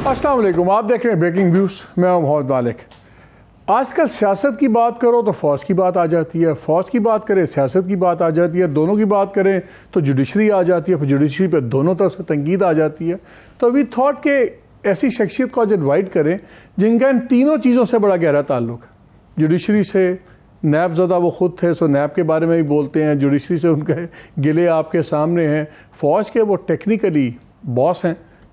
अस्सलाम वालेकुम, आप देख रहे हैं ब्रेकिंग न्यूज़। मैं हूं मोहम्मद मालिक। आजकल सियासत की बात करो तो फ़ौज की बात आ जाती है, फ़ौज की बात करें सियासत की बात आ जाती है, दोनों की बात करें तो जुडिशरी आ जाती है, फिर जुडिशरी पे दोनों तरफ से तंकीद आ जाती है। तो वी थॉट के ऐसी शख्सियत को आज इन्वाइट करें जिनका इन तीनों चीज़ों से बड़ा गहरा ताल्लुक है। जुडिशरी से नैब ज़दा वो ख़ुद थे, सो नैब के बारे में भी बोलते हैं, जुडिशरी से उनके गिले आपके सामने हैं। फ़ौज के वो टेक्निकली बॉस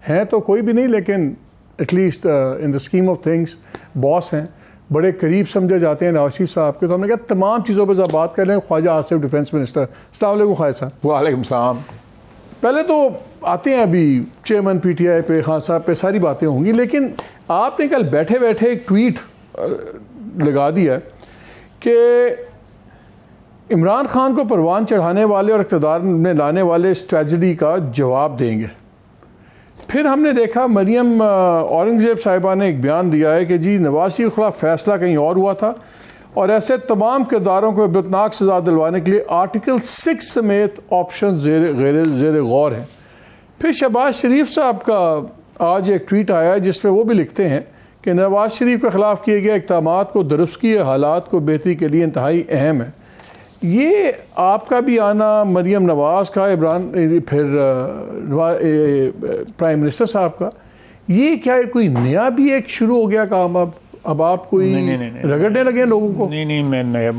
हैं तो कोई भी नहीं, लेकिन at least in the scheme of things boss हैं, बड़े करीब समझे जाते हैं नवाज शरीफ साहब के। तो हमने कहा तमाम चीज़ों पर बात कर लें। ख्वाजा आसिफ डिफेंस मिनिस्टर, अस्सलाम वालेकुम ख्वाजा साहब। वालेकुम सलाम। पहले तो आते हैं अभी चेयरमैन पीटीआई पे, खान साहब पे सारी बातें होंगी, लेकिन आपने कल बैठे बैठे एक ट्वीट लगा दिया कि इमरान खान को परवान चढ़ाने वाले और इक़्तिदार में लाने वाले इस ट्रेजेडी का जवाब देंगे। फिर हमने देखा मरियम औरंगज़ेब साहिबा ने एक बयान दिया है कि जी नवाज शरीफ के खिलाफ फैसला कहीं और हुआ था और ऐसे तमाम किरदारों को इबरतनाक सज़ा दिलवाने के लिए आर्टिकल 6 समेत ऑप्शन ज़ेर गौर हैं। फिर शहबाज शरीफ साहब का आज एक ट्वीट आया जिसमें वो भी लिखते हैं कि नवाज शरीफ के ख़िलाफ़ किए गए इक़दामात को दुरुस्त किए हालात को बेहतरी के लिए इंतहाई अहम है। ये आपका भी आना, मरियम नवाज़ का, इमरान, फिर प्राइम मिनिस्टर साहब का, ये क्या है कोई नया भी एक शुरू हो गया काम? अब आप कोई रगड़ने लगे लोगों को? नहीं, मैं नया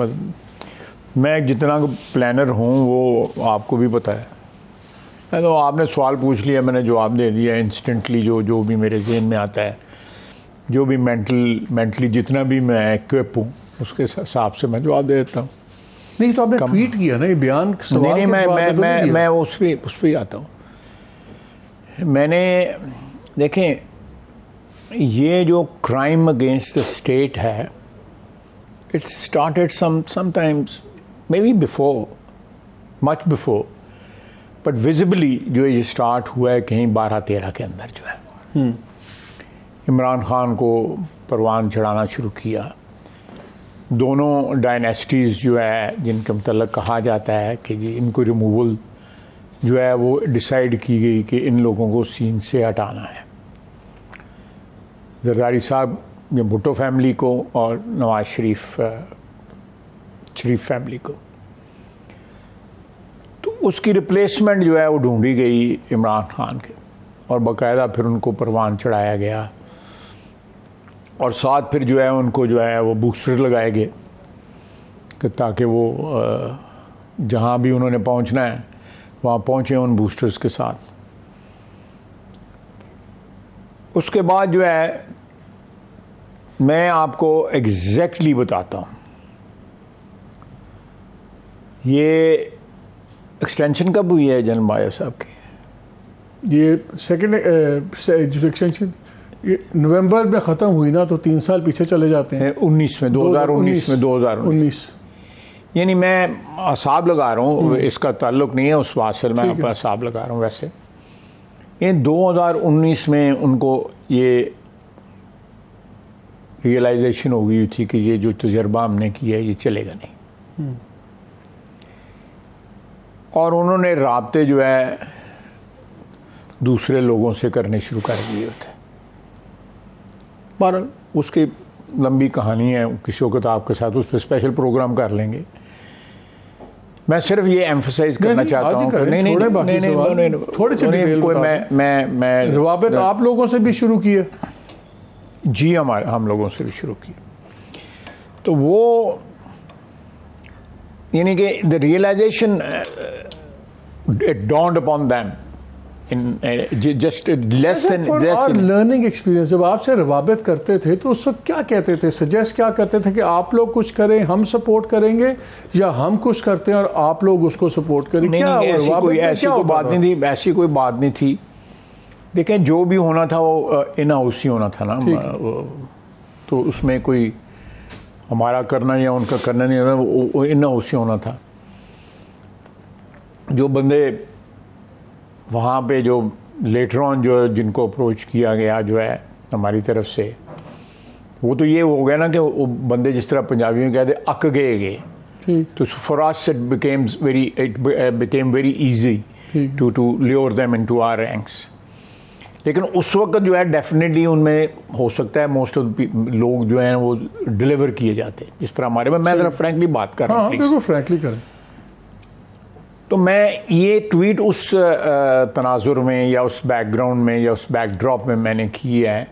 मैं जितना प्लानर हूँ वो आपको भी पता है। तो आपने सवाल पूछ लिया, मैंने जवाब दे दिया इंस्टेंटली। जो भी मेरे जहन में आता है, जो भी मेंटली जितना भी मैं इक्विप हूँ उसके हिसाब से मैं जवाब दे देता हूँ। नहीं तो आपने ट्वीट किया ना ये बयान? नहीं, मैं उस पर आता हूँ। मैंने देखें, ये जो क्राइम अगेंस्ट द स्टेट है, it started sometimes may be before, much before, but visibly जो ये स्टार्ट हुआ है कहीं 12-13 के अंदर जो है। इमरान खान को परवान चढ़ाना शुरू किया। दोनों डायनेस्टीज़ जो है जिनके मतलब कहा जाता है कि जी इनको रिमूवल जो है वो डिसाइड की गई कि इन लोगों को सीन से हटाना है। जरदारी साहब या भुट्टो फैमिली को और नवाज शरीफ फैमिली को, तो उसकी रिप्लेसमेंट जो है वो ढूंढी गई इमरान खान के, और बाकायदा फिर उनको परवान चढ़ाया गया और साथ फिर जो है उनको जो है वो बूस्टर लगाए गए कि ताकि वो जहाँ भी उन्होंने पहुँचना है वहाँ पहुँचे उन बूस्टर्स के साथ। उसके बाद जो है मैं आपको एग्जैक्टली बताता हूँ, ये एक्सटेंशन कब हुई है जनरल बायो साहब की? ये सेकेंड एक्सटेंशन नवंबर में ख़त्म हुई ना, तो 3 साल पीछे चले जाते हैं। 2019 यानी मैं हिसाब लगा रहा हूँ, इसका ताल्लुक नहीं है उस बात से, मैं अपना हिसाब लगा रहा हूँ। वैसे ये 2019 में उनको ये रियलाइजेशन हो गई थी कि ये जो तजर्बा हमने किया है ये चलेगा नहीं, और उन्होंने राब्ते जो है दूसरे लोगों से करने शुरू कर दिए थे। पर उसकी लंबी कहानी है, किसी वक्त आपके साथ उस पर स्पेशल प्रोग्राम कर लेंगे। मैं सिर्फ ये एम्फसाइज करना चाहता हूँ कि नहीं थोड़ी सी कोई मैं रवाबत आप लोगों से भी शुरू किए? जी, हम लोगों से भी शुरू किए। तो वो यानी कि the realization it dawned upon them in just less than learning experience. जब आपसे रवाबत करते थे तो उस वक्त क्या कहते थे, सजेस्ट क्या करते थे कि आप लोग कुछ करें हम सपोर्ट करेंगे, या हम कुछ करते हैं और आप लोग उसको सपोर्ट करें? नहीं, ऐसी कोई बात नहीं थी, ऐसी कोई बात नहीं थी। देखें, जो भी होना था वो इन हाउस ही होना था ना, तो उसमें कोई हमारा करना या उनका करना नहीं होना, वो इन हाउस ही होना था। जो बंदे वहाँ पे जो लेटर ऑन जो जिनको अप्रोच किया गया जो है हमारी तरफ से, वो तो ये हो गया ना कि वो बंदे जिस तरह पंजाबी में कहते अक गए, तो for us it became very easy to lure them into our ranks। लेकिन उस वक्त जो है डेफिनेटली उनमें हो सकता है मोस्ट ऑफ लोग जो हैं वो डिलीवर किए जाते हैं, जिस तरह हमारे में। मैं ज़रा फ्रैंकली बात कर रहा हूँ, बिल्कुल फ्रैंकली करें। तो मैं ये ट्वीट उस तनाजुर में या उस बैकग्राउंड में या उस बैकड्रॉप में मैंने की है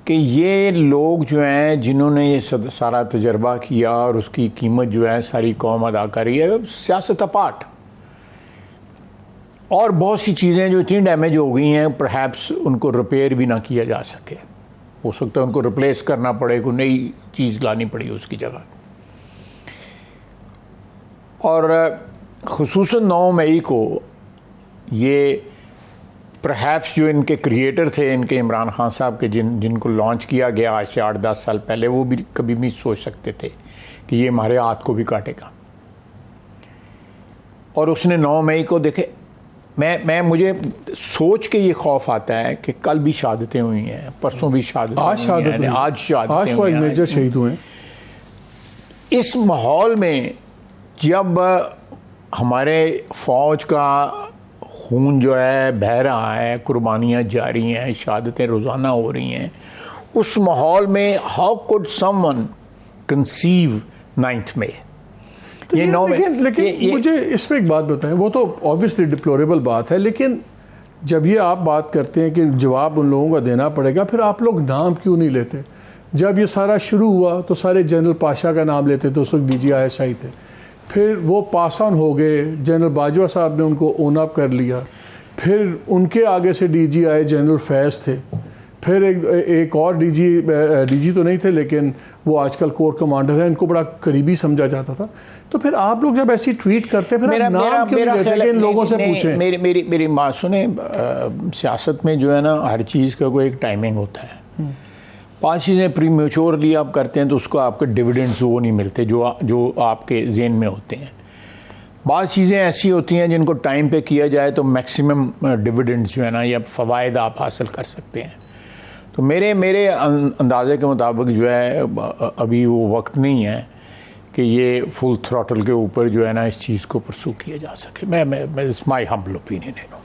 कि ये लोग जो हैं जिन्होंने ये सारा तजर्बा किया और उसकी कीमत जो है सारी कौम अदा कर रही है, सियासत अपार्ट, और बहुत सी चीज़ें जो इतनी डैमेज हो गई हैं परहैप्स उनको रिपेयर भी ना किया जा सके, हो सकता है उनको रिप्लेस करना पड़े, कोई नई चीज़ लानी पड़ी उसकी जगह। और खुसूसन 9 मई को ये परहैप्स जो इनके क्रिएटर थे, इनके इमरान खान साहब के, जिनको लॉन्च किया गया आज से 8-10 साल पहले, वो भी कभी नहीं सोच सकते थे कि ये हमारे हाथ को भी काटेगा। और उसने 9 मई को देखे, मुझे सोच के ये खौफ आता है कि कल भी शहादतें हुई हैं, परसों भी शहादतें, आज शहादतें मेजर शहीद हुए। इस माहौल में जब हमारे फौज का खून जो है बह रहा है, कुर्बानियाँ जारी हैं, शहादतें रोज़ाना हो रही हैं, उस माहौल में how could someone conceive 9th में ये 9 में। लेकिन मुझे इसमें एक बात बताएं, वो तो ऑब्वियसली डिप्लोरेबल बात है, लेकिन जब ये आप बात करते हैं कि जवाब उन लोगों का देना पड़ेगा, फिर आप लोग नाम क्यों नहीं लेते? जब ये सारा शुरू हुआ तो सारे जनरल पाशा का नाम लेते थे, उस वक्त DGISI थे, फिर वो पास ऑन हो गए, जनरल बाजवा साहब ने उनको ओन अप कर लिया, फिर उनके आगे से DGI जनरल फैज़ थे, फिर एक और DG तो नहीं थे लेकिन वो आजकल कोर कमांडर है, इनको बड़ा करीबी समझा जाता था। तो फिर आप लोग जब ऐसी ट्वीट करते हैं, फिर नाम क्यों नहीं लेते कि इन लोगों से पूछें? मेरी बात सुने, सियासत में जो है ना हर चीज़ का कोई एक टाइमिंग होता है। 5 चीज़ें प्रीमेच्योरली आप करते हैं तो उसको आपके डिविडेंड्स वो नहीं मिलते जो आपके जेन में होते हैं। बाद चीज़ें ऐसी होती हैं जिनको टाइम पे किया जाए तो मैक्सिमम डिविडेंड्स जो है ना या फ़वाइद आप हासिल कर सकते हैं। तो मेरे अंदाजे के मुताबिक जो है अभी वो वक्त नहीं है कि ये फुल थ्रॉटल के ऊपर जो है ना इस चीज़ को परसू किया जा सके। मैं इट्स माई हम्बल ओपिनियन है।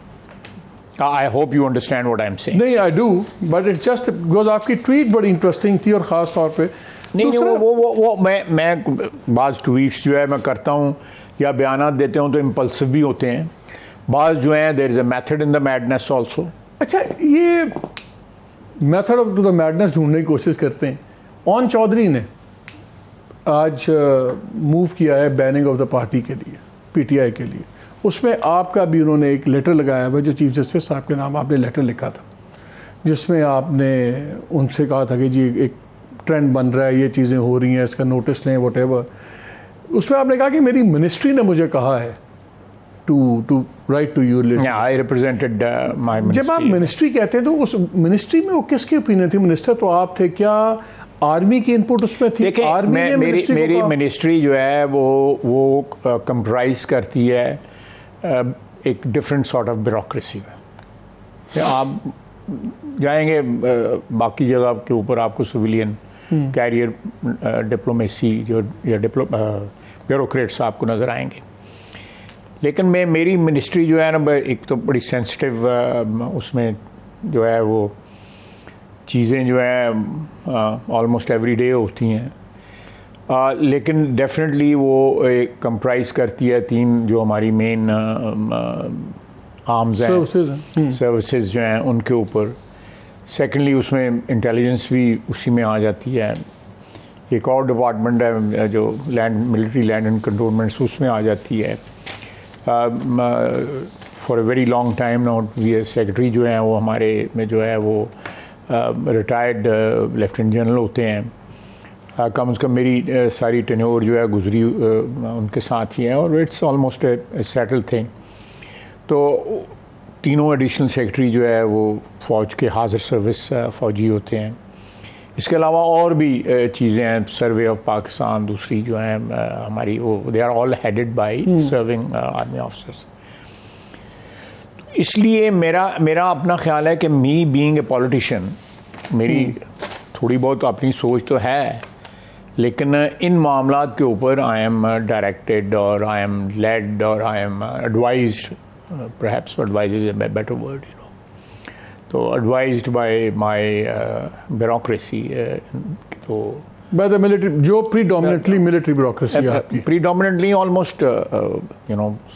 I hope you understand what I'm saying. नहीं, I do, but it's just because आपकी ट्वीट बड़ी इंटरेस्टिंग थी और ख़ास तौर पे नहीं वो मैं बाज़ ट्वीट्स जो है मैं करता हूँ या बयानात देते हूँ तो इम्पल्सिव भी होते हैं, बाज़ जो हैं there is a method in the madness also. अच्छा, ये method of to the madness ढूंढने की कोशिश करते हैं। ओन चौधरी ने आज मूव किया है बैनिंग ऑफ द पार्टी के लिए, PTI के लिए। उसमें आपका भी उन्होंने एक लेटर लगाया हुआ जो चीफ जस्टिस साहब के नाम आपने लेटर लिखा था, जिसमें आपने उनसे कहा था कि जी एक ट्रेंड बन रहा है, ये चीज़ें हो रही हैं, इसका नोटिस लें, व्हाटएवर। उसमें आपने कहा कि मेरी मिनिस्ट्री ने मुझे कहा है to write to your list. I represented my ministry. जब आप मिनिस्ट्री कहते हैं तो उस मिनिस्ट्री में वो किसकी ओपिनियन थी? मिनिस्टर तो आप थे, क्या आर्मी की इनपुट उसमें थी? आर्मी ने मेरी मिनिस्ट्री जो है वो कंप्राइज करती है एक डिफरेंट सॉर्ट ऑफ ब्यूरोक्रेसी में। आप जाएंगे बाकी जगह के ऊपर आपको सिविलियन कैरियर डिप्लोमेसी या ब्यूरोक्रेट्स आपको नज़र आएंगे, लेकिन मेरी मिनिस्ट्री जो है ना एक तो बड़ी सेंसिटिव उसमें जो है वो चीज़ें जो है ऑलमोस्ट एवरीडे होती हैं, लेकिन डेफिनेटली वो एक कंप्राइज करती है 3 जो हमारी मेन आर्म्स हैं, सर्विसेज जो हैं उनके ऊपर। सेकेंडली उसमें इंटेलिजेंस भी उसी में आ जाती है। एक और डिपार्टमेंट है जो मिलिट्री लैंड एंड कंट्रोलमेंट्स, उसमें आ जाती है। For a very long time now we secretary जो हैं वो हमारे में जो है वो रिटायर्ड लेफ्टिनेंट जनरल होते हैं। कम से कम मेरी सारी टेन्योर जो है गुजरी उनके साथ ही है और it's almost A settle thing. तो तीनों एडिशनल सेक्रेटरी जो है वो फ़ौज के हाजिर सर्विस फ़ौजी होते हैं। इसके अलावा और भी चीज़ें हैं, सर्वे ऑफ पाकिस्तान दूसरी जो हैं हमारी, वो they are all headed by serving army officers. इसलिए मेरा अपना ख्याल है कि मी बीइंग ए पॉलिटिशियन, मेरी थोड़ी बहुत अपनी सोच तो है, लेकिन इन मामलात के ऊपर आई एम डायरेक्टेड और आई एम लेड और I am advised, perhaps advise is a better word, you know. Advised by my bureaucracy, तो बाय द मिलिट्री, जो प्रीडोमिनेटली मिलिट्री ब्यूरोक्रेसी है आपकी, प्रीडोमिनेटली ऑलमोस्ट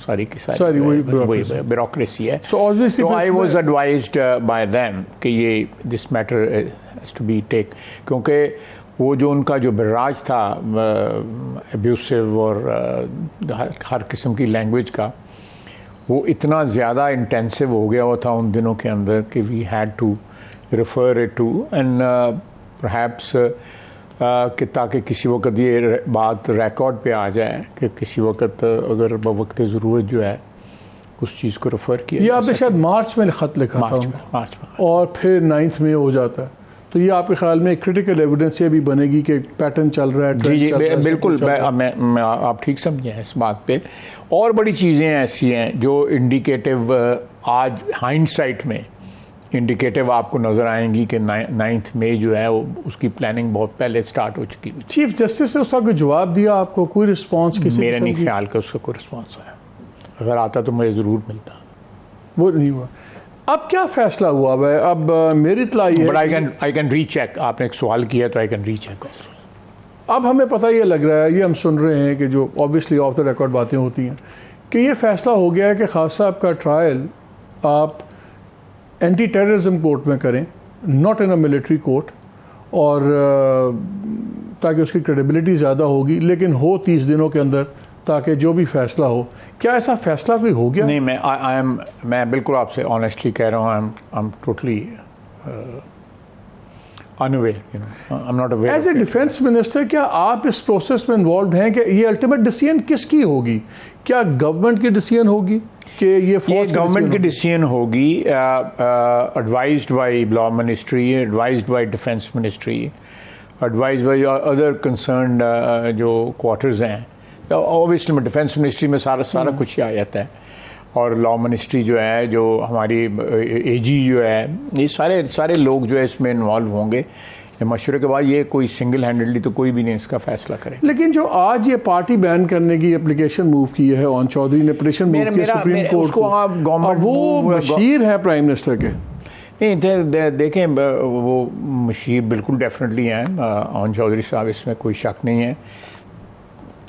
सारी की सारी वही ब्यूरोक्रेसी है. So obviously So I was advised by them कि ये this matter has to be take, क्योंकि वो जो उनका जो बर्राज था अब्यूसिव और हर किस्म की लैंग्वेज का, वो इतना ज़्यादा इंटेंसिव हो गया हुआ था उन दिनों के अंदर कि we had to refer it to and perhaps कि ताकि किसी वक्त ये बात रिकॉर्ड पे आ जाए कि किसी वक्त अगर बवक्त ज़रूरत जो है उस चीज़ को रेफ़र किया. ये आपने शायद मार्च में ख़त लिखा था, मार्च में, और फिर 9 में हो जाता है. तो ये आपके ख्याल में क्रिटिकल एविडेंस ये भी बनेगी कि पैटर्न चल रहा है? जी बिल्कुल, मैं आप ठीक समझे हैं इस बात पे. और बड़ी चीज़ें ऐसी हैं जो इंडिकेटिव आज हाइंडसाइट में इंडिकेटिव आपको नज़र आएंगी कि 9 मई जो है वो उसकी प्लानिंग बहुत पहले स्टार्ट हो चुकी हुई. चीफ जस्टिस ने उसका कोई जवाब दिया आपको? कोई रिस्पॉन्स किसी? मेरा नहीं ख्याल कि उसका कोई रिस्पॉन्स आया. अगर आता तो मुझे ज़रूर मिलता. वो नहीं हुआ. अब क्या फैसला हुआ है? अब मेरी इत्तला ये, बट आई कैन रीचेक. आपने एक सवाल किया तो आई कैन रीचेक. अब हमें पता ये लग रहा है, ये हम सुन रहे हैं कि जो ऑब्वियसली ऑफ द रिकॉर्ड बातें होती हैं, कि ये फैसला हो गया है कि खान साहब का ट्रायल आप एंटी टेररिज्म कोर्ट में करें, not in a military court, और ताकि उसकी क्रेडिबिलिटी ज़्यादा होगी, लेकिन हो 30 दिनों के अंदर, ताकि जो भी फैसला हो. क्या ऐसा फैसला कोई हो गया? नहीं, मैं बिल्कुल आपसे ऑनेस्टली कह रहा हूँ. I am totally unaware, I am not aware. As a defence minister, क्या आप इस प्रोसेस में इन्वॉल्व हैं कि ये अल्टीमेट डिसीजन किसकी होगी? क्या गवर्नमेंट की डिसीजन होगी कि ये गवर्नमेंट की डिसीजन होगी, advised by law ministry, advised bye defence ministry, advised by other concerned जो क्वार्टर्स हैं. ऑब्वियसली में डिफेंस मिनिस्ट्री में सारा कुछ ही आ जाता है, और लॉ मिनिस्ट्री जो है, जो हमारी एजी जो है, ये सारे लोग जो है इसमें इन्वॉल्व होंगे. मशवरे के बाद ये कोई सिंगल हैंडेडली तो कोई भी नहीं इसका फैसला करे. लेकिन जो आज ये पार्टी बैन करने की एप्लीकेशन मूव की है, ऑन चौधरी ने पिटीशन मूव किया सुप्रीम कोर्ट को, आप गवर्नमेंट वो मशीर है प्राइम मिनिस्टर के. नहीं, देखें, वो मशीर बिल्कुल डेफिनेटली हैं ऑन चौधरी साहब, इसमें कोई शक नहीं है,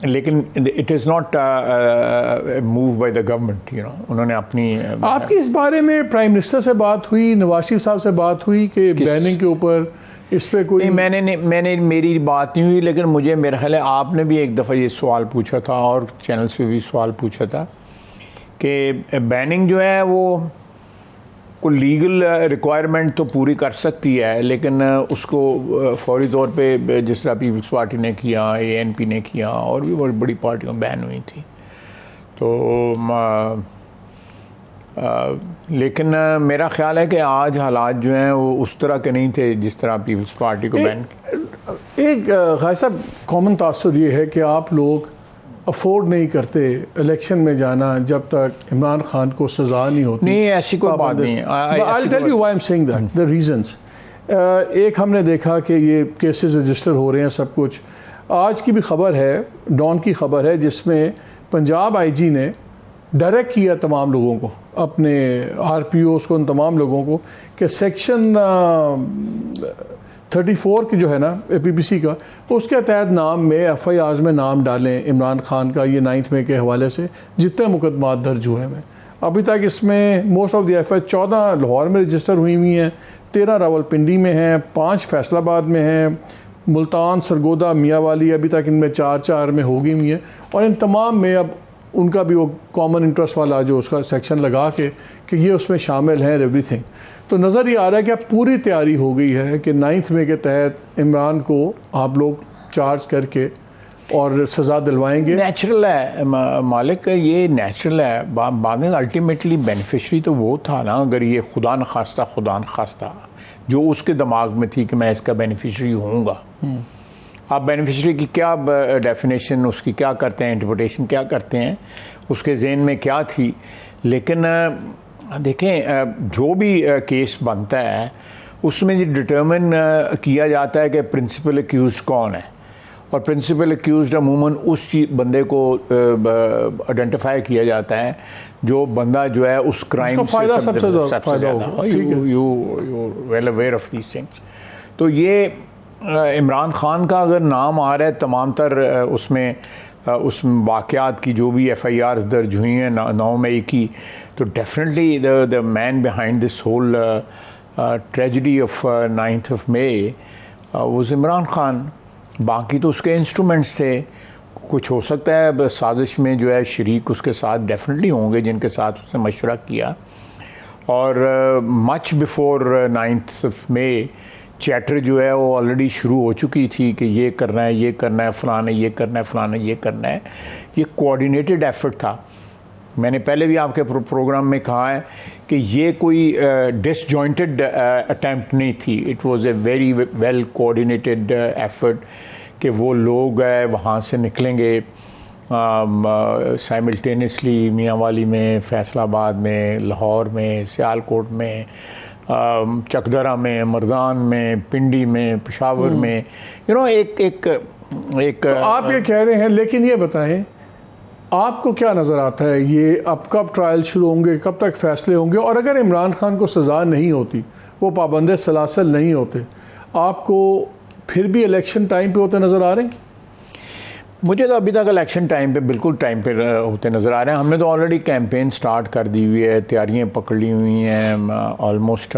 लेकिन it is not move by the government. उन्होंने अपनी आपकी इस बारे में प्राइम मिनिस्टर से बात हुई, नवाज शरीफ साहब से बात हुई कि बैनिंग के ऊपर इस पे कोई? नहीं, मैंने मेरी बात नहीं हुई, लेकिन मुझे मेरा ख्याल है आपने भी एक दफ़ा ये सवाल पूछा था और चैनल्स पे भी सवाल पूछा था कि बैनिंग जो है वो कोई लीगल रिक्वायरमेंट तो पूरी कर सकती है, लेकिन उसको फौरी तौर पे जिस तरह पीपल्स पार्टी ने किया, ANP ने किया, और भी बड़ी बड़ी पार्टियाँ बैन हुई थी. तो लेकिन मेरा ख्याल है कि आज हालात जो हैं वो उस तरह के नहीं थे जिस तरह पीपल्स पार्टी को बैन. एक खान साहब, कॉमन तासुर ये है कि आप लोग अफोर्ड नहीं करते इलेक्शन में जाना जब तक इमरान खान को सज़ा नहीं होती. नहीं, ऐसी कोई बात नहीं है. I'll tell you why I'm saying that, the reasons. एक हमने देखा कि ये केसेस रजिस्टर हो रहे हैं सब कुछ. आज की भी खबर है, डॉन की खबर है, जिसमें पंजाब IG ने डायरेक्ट किया तमाम लोगों को, अपने RPOs को, उन तमाम लोगों को, कि सेक्शन 34 की जो है ना PPC का, उसके तहत नाम में FIRs में नाम डालें इमरान खान का, ये 9 मई के हवाले से जितने मुकदमात दर्ज हुए हैं. अभी तक इसमें most of the FIR 14 Lahore में रजिस्टर हुई हुई हैं, 13 रावलपिंडी में हैं, 5 फैसलाबाद में हैं, मुल्तान, सरगोदा, मियाँवाली, अभी तक इनमें 4 में हो गई हुई हैं. और इन तमाम में अब उनका भी वो कॉमन इंटरेस्ट वाला जो उसका सेक्शन लगा के कि ये उसमें शामिल हैं एवरीथिंग. तो नज़र ये आ रहा है कि अब पूरी तैयारी हो गई है कि 9 मई के तहत इमरान को आप लोग चार्ज करके और सज़ा दिलवाएंगे. नेचुरल है मालिक, ये नेचुरल है. बाद में अल्टीमेटली बेनिफिशरी तो वो था ना, अगर ये खुदा न खास्ता जो उसके दिमाग में थी कि मैं इसका बेनिफिशरी होऊंगा. आप बेनिफिशरी की क्या डेफिनेशन, उसकी क्या करते हैं, इंटरप्रिटेशन क्या करते हैं, उसके जहन में क्या थी. लेकिन देखें, जो भी केस बनता है उसमें ये डिटर्मिन किया जाता है कि प्रिंसिपल एक्यूज कौन है, और प्रिंसिपल एक्यूज्ड अमूमन उस बंदे को आइडेंटिफाई किया जाता है जो बंदा जो है उस क्राइम से सबसे ज़्यादा। You well aware of these things. तो ये इमरान खान का अगर नाम आ रहा है तमाम तर उसमें उस वाक़यात की जो भी FIRs दर्ज हुई हैं 9 मई की, तो definitely the man behind this whole tragedy of 9th of May was Imran Khan. बाकी तो उसके इंस्ट्रूमेंट्स थे, कुछ हो सकता है साजिश में जो है शरीक उसके साथ डेफिनेटली होंगे जिनके साथ उसने मशवरा किया। और much before 9th of May chatter जो है वो ऑलरेडी शुरू हो चुकी थी कि ये करना है, ये करना है, फ़लाँ ने ये करना है, फ़लाँ ने ये करना है। ये कोऑर्डिनेटेड एफर्ट था। मैंने पहले भी आपके प्रोग्राम में कहा है कि ये कोई डिसजॉइंटेड अटैम्प्ट नहीं थी। It was a very well coordinated effort कि वो लोग वहाँ से निकलेंगे साइमल्टेनियसली मियांवाली में, फैसलाबाद में, लाहौर में, सियालकोट में, चकदरा में, मर्दान में, पिंडी में, पेशावर में, एक तो आप ये कह रहे हैं, लेकिन ये बताएं आपको क्या नज़र आता है ये अब कब ट्रायल शुरू होंगे, कब तक फैसले होंगे? और अगर इमरान खान को सज़ा नहीं होती, वो पाबंद सलासल नहीं होते, आपको फिर भी इलेक्शन टाइम पे होते नज़र आ रहे हैं? मुझे तो अभी तक इलेक्शन टाइम पे बिल्कुल टाइम पे होते नज़र आ रहे हैं। हमने तो ऑलरेडी कैंपेन स्टार्ट कर दी हुई है, तैयारियां पकड़ ली हुई हैं। ऑलमोस्ट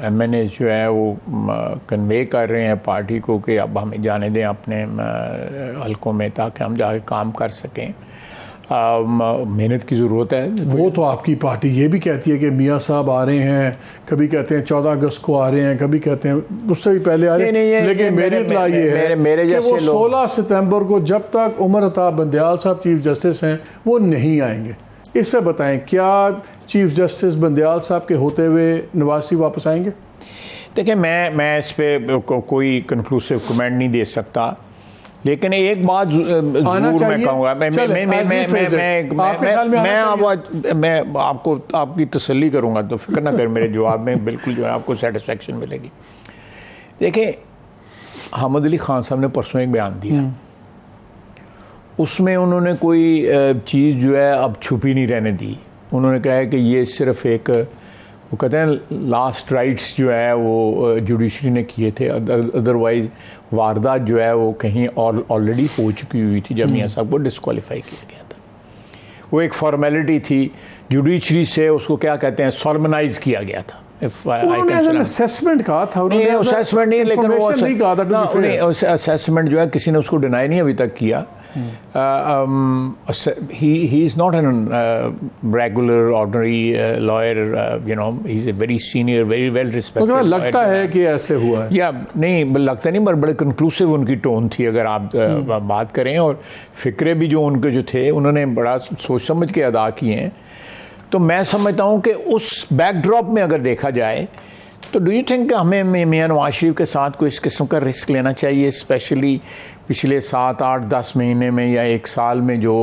MNAs जो है वो कन्वे कर रहे हैं पार्टी को कि अब हमें जाने दें अपने हलकों में ताकि हम जाके काम कर सकें। मेहनत की ज़रूरत है। वो तो आपकी पार्टी ये भी कहती है कि मियाँ साहब आ रहे हैं, कभी कहते हैं 14 अगस्त को आ रहे हैं, कभी कहते हैं उससे भी पहले आ रहे हैं। लेकिन मेरी इत्तला ये है कि वो 16 सितंबर को जब तक उमर अताब बंदयाल साहब चीफ जस्टिस हैं वो नहीं आएंगे। इस पर बताएं, क्या चीफ जस्टिस बंदयाल साहब के होते हुए नवाज शरीफ वापस आएंगे? देखिए, मैं इस पर कोई कंक्लूसिव कमेंट नहीं दे सकता, लेकिन एक बात जरूर मैं कहूँगा। मैं आपको आपकी तसल्ली करूँगा, तो फिक्र ना कर, मेरे जवाब में बिल्कुल जो है आपको सेटिस्फेक्शन मिलेगी। देखिए, हामिद अली खान साहब ने परसों एक बयान दिया, उसमें उन्होंने कोई चीज़ जो है अब छुपी नहीं रहने दी। उन्होंने कहा है कि ये सिर्फ एक, वो कहते हैं लास्ट राइट्स जो है वो जुडिशरी ने किए थे, अदरवाइज वारदात जो है वो कहीं और ऑलरेडी हो चुकी हुई थी जब मियाँ साहब को डिस्क्वालीफाई किया गया था। वो एक फॉर्मेलिटी थी, जुडिशरी से उसको क्या कहते हैं सॉल्मनाइज किया गया था। असेसमेंट कहा था, असेसमेंट नहीं, लेकिन वो असेसमेंट जो है किसी ने उसको डिनाई नहीं अभी तक किया। he is not a regular ordinary lawyer, he is a very senior, very well respected lawyer. लगता है कि ऐसे हुआ है, या नहीं लगता नहीं, पर बड़े कंक्लूसिव उनकी टोन थी अगर आप बात करें, और फिक्रे भी जो उनके जो थे उन्होंने बड़ा सोच समझ के अदा किए हैं। तो मैं समझता हूँ कि उस बैकड्रॉप में अगर देखा जाए तो डू यू थिंक हमें मियां नवाज शरीफ के साथ कोई इस किस्म का रिस्क लेना चाहिए, स्पेशली पिछले 7, 8, 10 महीने में या 1 साल में जो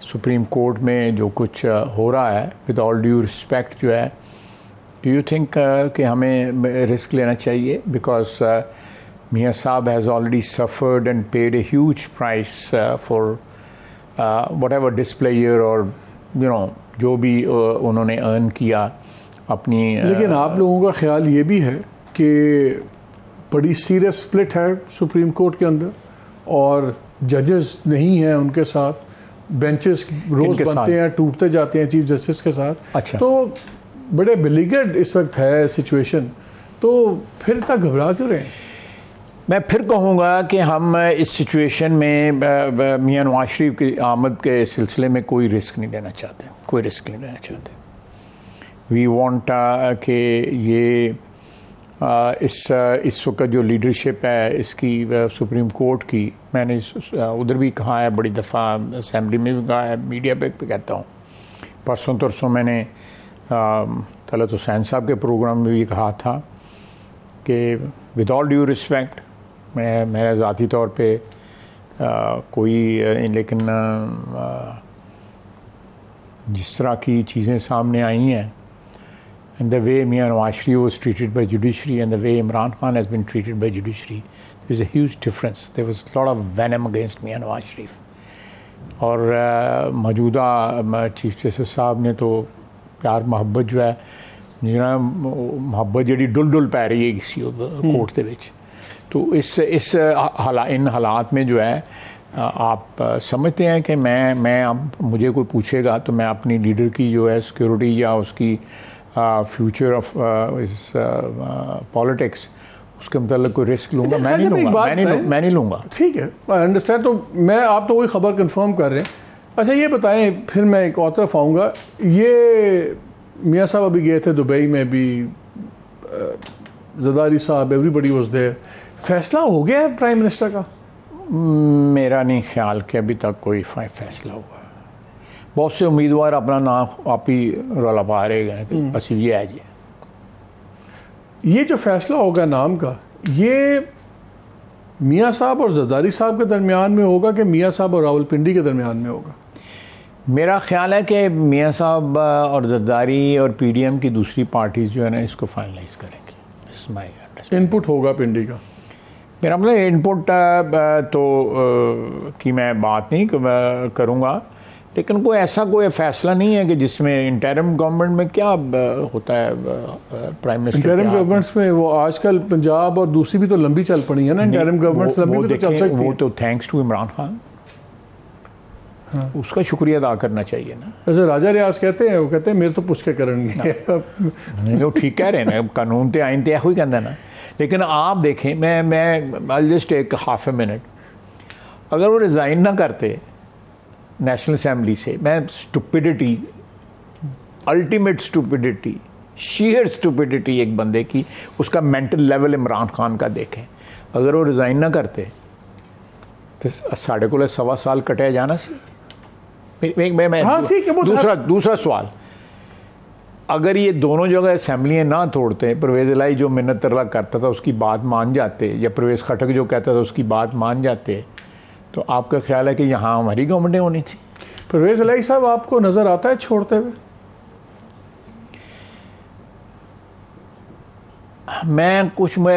सुप्रीम कोर्ट में जो कुछ हो रहा है, विद ऑल ड्यू रिस्पेक्ट जो है, डू यू थिंक कि हमें रिस्क लेना चाहिए? Because Miyan Sahab has already suffered and paid a huge price for whatever displeasure और जो भी उन्होंने अर्न किया अपनी। लेकिन आप लोगों का ख्याल ये भी है कि बड़ी सीरियस स्प्लिट है सुप्रीम कोर्ट के अंदर और जजेस नहीं हैं उनके साथ, बेंचेस रोज बनते हैं, टूटते जाते हैं चीफ जस्टिस के साथ। अच्छा। तो बड़े बिलीगेड इस वक्त है सिचुएशन, तो फिर तक घबरा क्यों रहे हैं? मैं फिर कहूँगा कि हम इस सिचुएशन में मियां नवाज शरीफ की आमद के सिलसिले में कोई रिस्क नहीं लेना चाहते, कोई रिस्क नहीं लेना चाहते। वी वांट कि ये इस वक्त जो लीडरशिप है इसकी सुप्रीम कोर्ट की, मैंने उधर भी कहा है बड़ी दफ़ा, असेंबली में भी कहा है, मीडिया पे कहता हूँ, परसों तरसों मैंने तलत हुसैन साहब के प्रोग्राम में भी कहा था कि विद ऑल ड्यू रिस्पेक्ट, मेरा ज़ाती तौर पे कोई लेकिन जिस तरह की चीज़ें सामने आई हैं and the way Mian Nawaz Sharif was treated by judiciary and the way Imran Khan has been treated by judiciary, there's a huge difference. There was a lot of venom against Mian Nawaz Sharif. और मौजूदा chief justice साहब ने तो प्यार मोहब्बत जो है मोहब्बत जी डुल डुल पै रही है किसी कोर्ट के विच। तो इन हालात में जो है आप समझते हैं कि मैं अब मुझे कोई पूछेगा तो मैं अपनी लीडर की जो है सिक्योरिटी या उसकी फ्यूचर ऑफ इस पॉलिटिक्स उसके मतलब कोई रिस्क लूँगा? मैं नहीं लूँगा। ठीक है, आई अंडरस्टैंड। तो मैं आप तो वही खबर कंफर्म कर रहे हैं। अच्छा ये बताएं, फिर मैं एक और तरफ आऊँगा। ये मियाँ साहब अभी गए थे दुबई में भी, ज़रदारी साहब, एवरीबडी वाज देयर। फैसला हो गया है प्राइम मिनिस्टर का? मेरा नहीं ख्याल कि अभी तक कोई फैसला हुआ। बहुत से उम्मीदवार अपना नाम आप ही रौला पा रहे हैं असीम ये है जी। ये जो फैसला होगा नाम का, ये मियाँ साहब और ज़रदारी साहब के दरमियान में होगा कि मियाँ साहब और रावलपिंडी के दरमियान में होगा? मेरा ख्याल है कि मियाँ साहब और ज़रदारी और पीडीएम की दूसरी पार्टीज़ जो है ना इसको फाइनलाइज करेंगे। इनपुट होगा पिंडी का? मेरा मतलब इनपुट तो की मैं बात नहीं करूँगा, लेकिन कोई ऐसा कोई फैसला नहीं है कि जिसमें इंटरिम गवर्नमेंट में क्या होता है प्राइम मिनिस्टर इंटरिम गवर्नमेंट्स में वो आजकल पंजाब और दूसरी भी तो लंबी चल पड़ी है ना इंटरिम गवर्नमेंट्स लंबी भी तो चल सकती है। वो तो थैंक्स टू इमरान खान, हाँ। उसका शुक्रिया अदा करना चाहिए ना। ऐसे राजा रियाज कहते हैं, वो कहते हैं मेरे तो पुछ के करेंगे। नहीं वो ठीक कह रहे हैं ना, कानून तो आइन तो यही कहता ना। लेकिन आप देखें, मैं जस्ट एक हाफ ए मिनट, अगर वो रिज़ाइन ना करते नेशनल असेंबली से, मैं stupidity, ultimate stupidity, shear stupidity एक बंदे की, उसका मेंटल लेवल इमरान खान का देखें। अगर वो रिज़ाइन ना करते तो साढ़े को 1.25 साल कटे जाना सी। हाँ, दूसरा सवाल, अगर ये दोनों जगह असेंबलियाँ ना तोड़ते, परवेज़ इलाही जो मिन्नत तरला करता था उसकी बात मान जाते, या परवेज़ खटक जो कहता था उसकी बात मान जाते, तो आपका ख्याल है कि यहाँ हमारी गवर्नमेंट होनी थी? परवेज़ इलाही साहब आपको नज़र आता है छोड़ते हुए?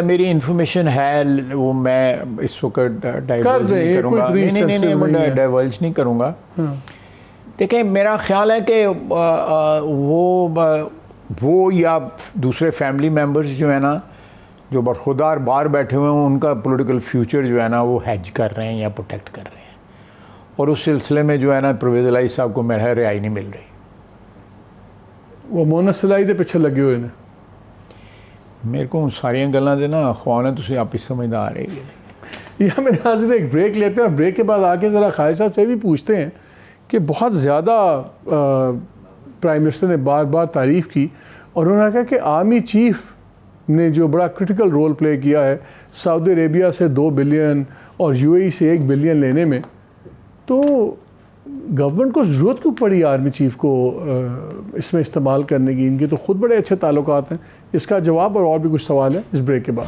मेरी इन्फॉर्मेशन है वो मैं इस वक्त डाइवर्ज नहीं करूँगा, नहीं डाइवर्ज नहीं करूँगा। देखिए मेरा ख्याल है कि वो या दूसरे फैमिली मेम्बर्स जो है ना, जो बरखुदार बाहर बैठे हुए हैं, उनका पॉलिटिकल फ्यूचर जो है ना वो हैज कर रहे हैं या प्रोटेक्ट कर रहे हैं, और उस सिलसिले में जो है ना परवेज़ इलाही साहब को मेरा रिहाई नहीं मिल रही। वो मोनस इलाही के पीछे लगे हुए हैं। मेरे को सारिया गल्लां दे ना ख्वान है, तुम आप ही समझदार है। या मेरे हाजिर एक ब्रेक लेते हैं, और ब्रेक के बाद आके ज़रा खालिद साहब से भी पूछते हैं कि बहुत ज़्यादा प्राइम मिनिस्टर ने बार बार तारीफ़ की, और उन्होंने कहा कि आर्मी चीफ ने जो बड़ा क्रिटिकल रोल प्ले किया है सऊदी अरेबिया से 2 बिलियन और यूएई से 1 बिलियन लेने में, तो गवर्नमेंट को ज़रूरत क्यों पड़ी आर्मी चीफ को इसमें इस्तेमाल करने की? इनके तो खुद बड़े अच्छे ताल्लुकात हैं। इसका जवाब और भी कुछ सवाल है इस ब्रेक के बाद।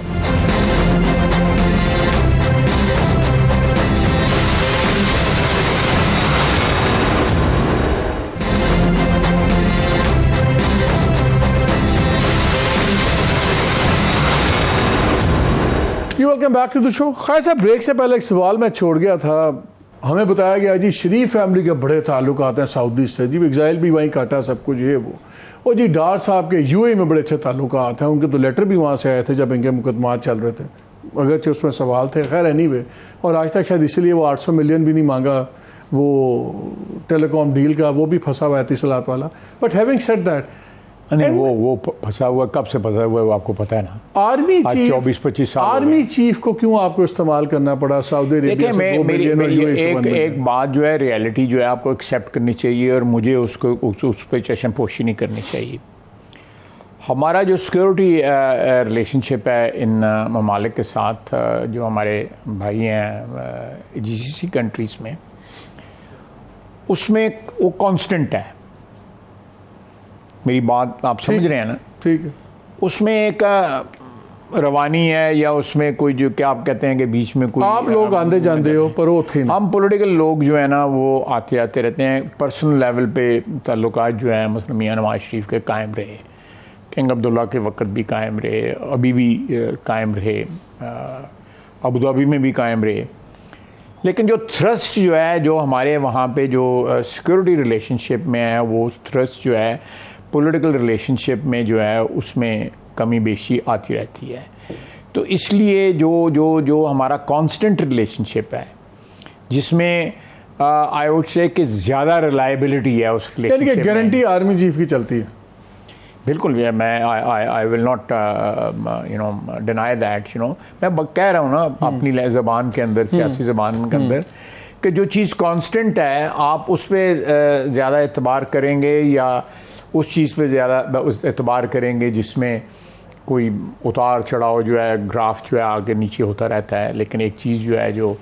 Welcome back to the show. खैर साहब, ब्रेक से पहले एक सवाल मैं छोड़ गया था। हमें बताया गया जी शरीफ फैमिली के बड़े ताल्लुकात हैं सऊदी से, जी एग्जाइल भी वहीं काटा, सब कुछ ये वो, और जी डार साहब के यूएई में बड़े अच्छे ताल्लुकात हैं, उनके तो लेटर भी वहाँ से आए थे जब इनके मुकदमात चल रहे थे, अगरचे उसमें सवाल थे। खैर एनीवे, और आज तक शायद इसलिए वो 800 मिलियन भी नहीं मांगा वो टेलीकॉम डील का, वो भी फंसा हुआ है इत्तिसालात वाला। बट हैविंग सेड दैट, नहीं वो फंसा हुआ, कब से फंसा हुआ है वो आपको पता है ना। आर्मी चीफ 24-25 साल आर्मी चीफ को क्यों आपको इस्तेमाल करना पड़ा सऊदी अरेबिया से? एक बात जो है, रियलिटी जो है आपको एक्सेप्ट करनी चाहिए, और मुझे उसको उस पर चश्मपोशी नहीं करनी चाहिए। हमारा जो सिक्योरिटी रिलेशनशिप है इन ममालिक के साथ, जो हमारे भाई हैं जीसीसी कंट्रीज़ में, उसमें वो कांस्टेंट है। मेरी बात आप समझ रहे हैं ना? ठीक है। उसमें एक रवानी है, या उसमें कोई जो क्या आप कहते हैं कि बीच में कोई आप लोग आंदे जाते हो, पर वो थे हम पॉलिटिकल लोग जो है ना वो आते आते रहते हैं। पर्सनल लेवल पे ताल्लुकात जो है मतलब मियां नवाज शरीफ के कायम रहे, किंग अब्दुल्ला के वक़्त भी कायम रहे, अभी भी कायम रहे, अबू धाबी में भी कायम रहे। लेकिन जो थ्रस्ट जो है, जो हमारे वहाँ पे जो सिक्योरिटी रिलेशनशिप में है, वो थ्रस्ट जो है पॉलिटिकल रिलेशनशिप में जो है उसमें कमी बेशी आती रहती है। तो इसलिए जो हमारा कांस्टेंट रिलेशनशिप है, जिसमें आई वुड से कि ज़्यादा रिलायबिलिटी है उस रिलेशनशिप में, गारंटी आर्मी चीफ की चलती है। बिल्कुल भी मैं I will not deny that, मैं कह रहा हूँ ना अपनी ज़बान के अंदर, सियासी ज़बान के अंदर, कि जो चीज़ कांस्टेंट है आप उस पर ज़्यादा एतबार करेंगे या उस चीज़ पे ज़्यादा एतबार करेंगे जिसमें कोई उतार चढ़ाव जो है, ग्राफ जो है आगे नीचे होता रहता है। लेकिन एक चीज़ जो है जो